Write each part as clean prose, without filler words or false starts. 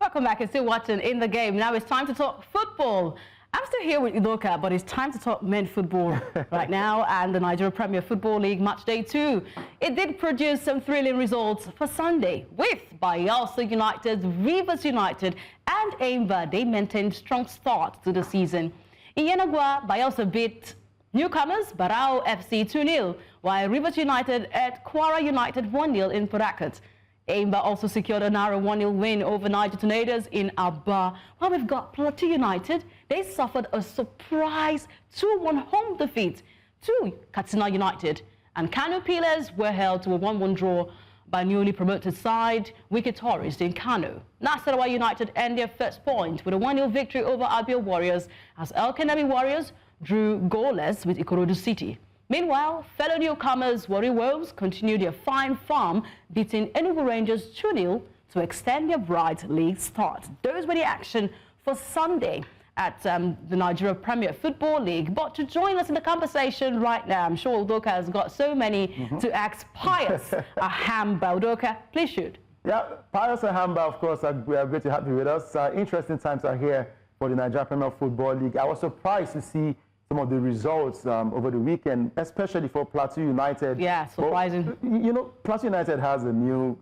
Welcome back. You're still watching In the Game. Now it's time to talk football. I'm still here with Udoka, but it's time to talk men's football right now and the Nigeria Premier Football League Matchday 2. It did produce some thrilling results for Sunday with Bayelsa United, Rivers United and Enyimba. They maintained strong start to the season. In Yenagoa, Bayelsa beat newcomers Barau FC 2-0, while Rivers United at Kwara United 1-0 in Port. Enyimba also secured a narrow 1-0 win over Niger Tornadoes in Aba. While we've got Plateau United, they suffered a surprise 2-1 home defeat to Katsina United. And Kano Pillars were held to a 1-1 draw by newly promoted side Wikki Tourists in Kano. Nasarawa United earned their first point with a 1-0 victory over Warri Wolves as El-Kanemi Warriors drew goalless with Ikorodu City. Meanwhile, fellow newcomers Warri Wolves continued their fine form, beating Enugu Rangers 2-0 to extend their bright league start. Those were the action for Sunday at the Nigeria Premier Football League. But to join us in the conversation right now, I'm sure Udoka has got so many to ask. Pius Ahamba. Udoka, please shoot. Yeah, Pius Ahamba, of course, we are great to have you with us. Interesting times are here for the Nigeria Premier Football League. I was surprised to see some of the results over the weekend, especially for Plateau United. Yeah, surprising. But, you know, Plateau United has a new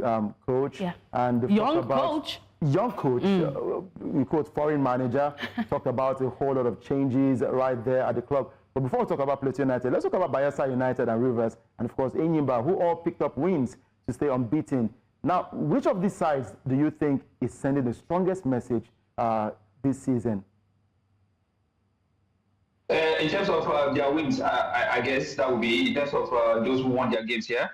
coach. Yeah. And Young coach, we quote foreign manager, talk about a whole lot of changes right there at the club. But before we talk about Plateau United, let's talk about Bayelsa United and Rivers, and of course Enyimba, who all picked up wins to stay unbeaten. Now, which of these sides do you think is sending the strongest message this season? In terms of their wins, I guess that would be in terms of those who won their games here.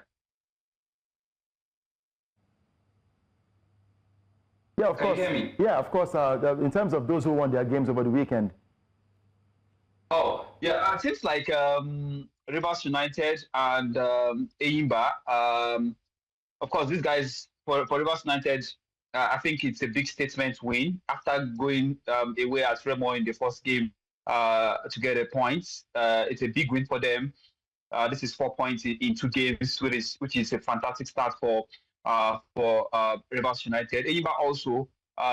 Yeah, of course. Can you hear me? Yeah, of course. In terms of those who won their games over the weekend. Oh, yeah. It seems like Rivers United and Enyimba. Of course, these guys, for Rivers United, I think it's a big statement win after going away at Remo in the first game to get a point. It's a big win for them. This is 4 points in 2 games, which is a fantastic start for Rivers United. Enyimba also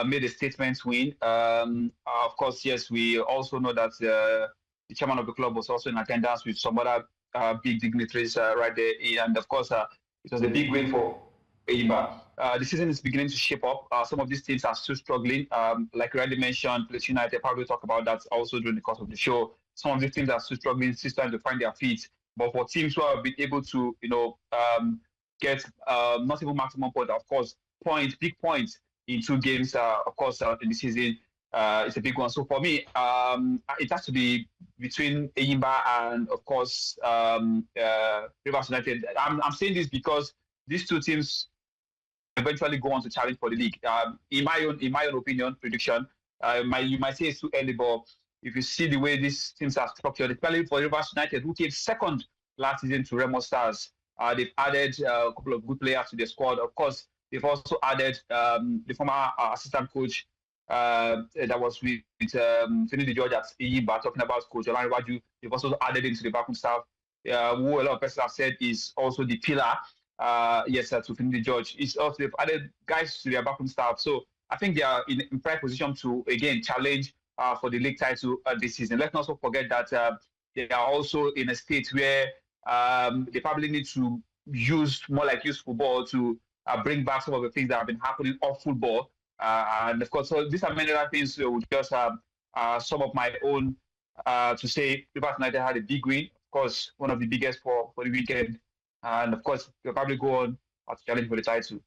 made a statement win. Of course, yes, we also know that the chairman of the club was also in attendance with some other big dignitaries right there. And of course, it was a big win for Enyimba. The season is beginning to shape up. Some of these teams are still struggling. Like you already mentioned, Plateau United, probably talk about that also during the course of the show. Some of these teams are still struggling, still trying to find their feet. But for teams who have been able to, get not even maximum point, of course, big points in 2 games, of course, in the season, it's a big one. So for me, it has to be between Enyimba and, of course, Rivers United. I'm saying this because these 2 teams eventually go on to challenge for the league. In my own opinion, prediction, you might say it's too early, but if you see the way these teams are structured, especially for Rivers United, who came second last season to Remo Stars, they've added a couple of good players to their squad. Of course, they've also added the former assistant coach that was with Finidi George at Enyimba, talking about Coach Olani Waju. They've also added into the backroom staff, who a lot of persons have said is also the pillar. To Finidi George. It's also they've added guys to their backroom staff. So I think they are in prime position to again challenge for the league title this season. Let's not also forget that they are also in a state where they probably need to use football to bring back some of the things that have been happening off football. And of course, so these are many other things. With just some of my own to say, Rivers United had a big win. Of course, one of the biggest for the weekend. And of course, they'll probably go on to challenge for the title.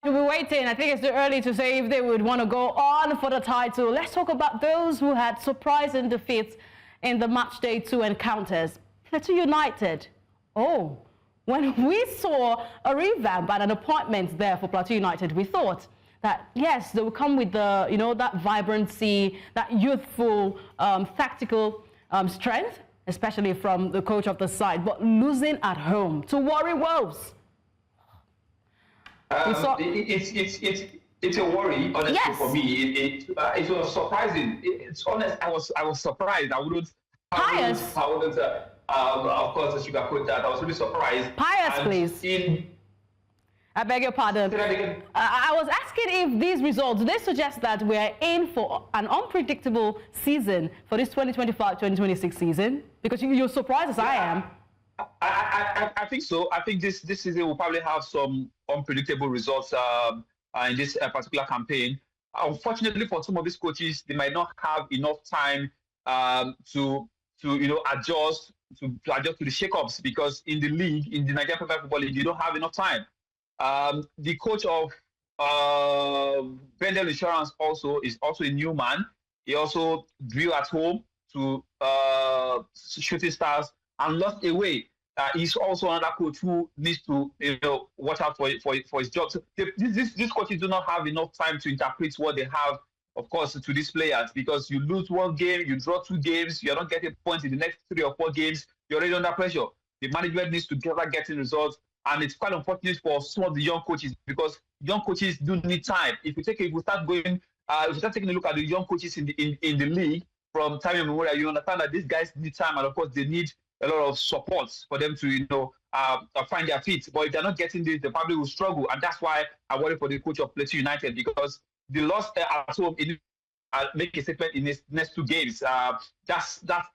We're waiting. I think it's too early to say if they would want to go on for the title. Let's talk about those who had surprising defeats in the Matchday 2 encounters. Plateau United. Oh, when we saw a revamp and an appointment there for Plateau United, we thought that, yes, they will come with the, that vibrancy, that youthful, tactical strength, especially from the coach of the side, but losing at home to Warri Wolves. It's a worry, honestly, yes. For me. It was surprising. It's honest. I was surprised. I wouldn't. Of course, sugarcoat that. I was really surprised. Pius, please. I beg your pardon. I was asking if these results, they suggest that we are in for an unpredictable season for this 2025-2026 season? Because you're surprised as I am. I think so. I think this season will probably have some unpredictable results in this particular campaign. Unfortunately, for some of these coaches, they might not have enough time to adjust to the shakeups, because in the league, in the Nigerian Premier Football League, you don't have enough time. The coach of Bendel Insurance is also a new man. He also drew at home to Shooting Stars and lost away. He's also another coach who needs to watch out for his job. So these coaches do not have enough time to interpret what they have, of course, to these players, because you lose one game, you draw 2 games, you're not getting points in the next 3 or 4 games, you're already under pressure. The management needs to start getting results, and it's quite unfortunate for some of the young coaches, because young coaches do need time. If we start taking a look at the young coaches in the league from time immemorial, you understand that these guys need time, and of course they need a lot of support for them to find their feet. But if they're not getting this, they probably will struggle, and that's why I worry for the coach of Plateau United, because the loss at home make a statement in his next 2 games. That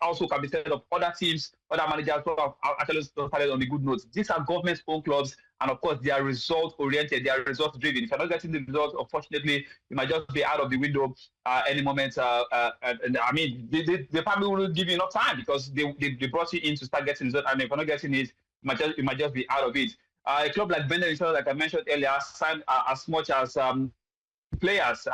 also can be said of other teams, other managers who have actually started on the good notes. These are government-owned clubs, and of course, they are result-oriented, they are result-driven. If you're not getting the results, unfortunately, you might just be out of the window any moment. And I mean, they probably wouldn't give you enough time, because they brought you in to start getting results, and if you're not getting it, you might just be out of it. A club like Bendel Insurance, like I mentioned earlier, signed as much as players.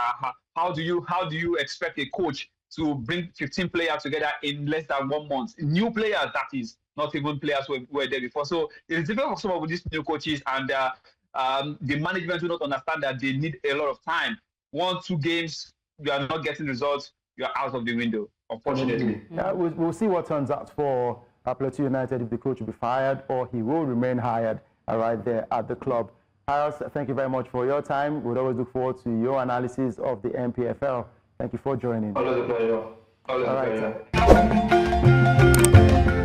How do you expect a coach to bring 15 players together in less than 1 month? New players, that is, not even players who were there before. So it's difficult for some of these new coaches, and the management do not understand that they need a lot of time. 1-2 games, you are not getting results, you are out of the window, unfortunately. We'll see what turns out for Plateau United, if the coach will be fired or he will remain hired right there at the club. Pius, thank you very much for your time. We'd always look forward to your analysis of the NPFL. Thank you for joining. Always a pleasure. Always a pleasure.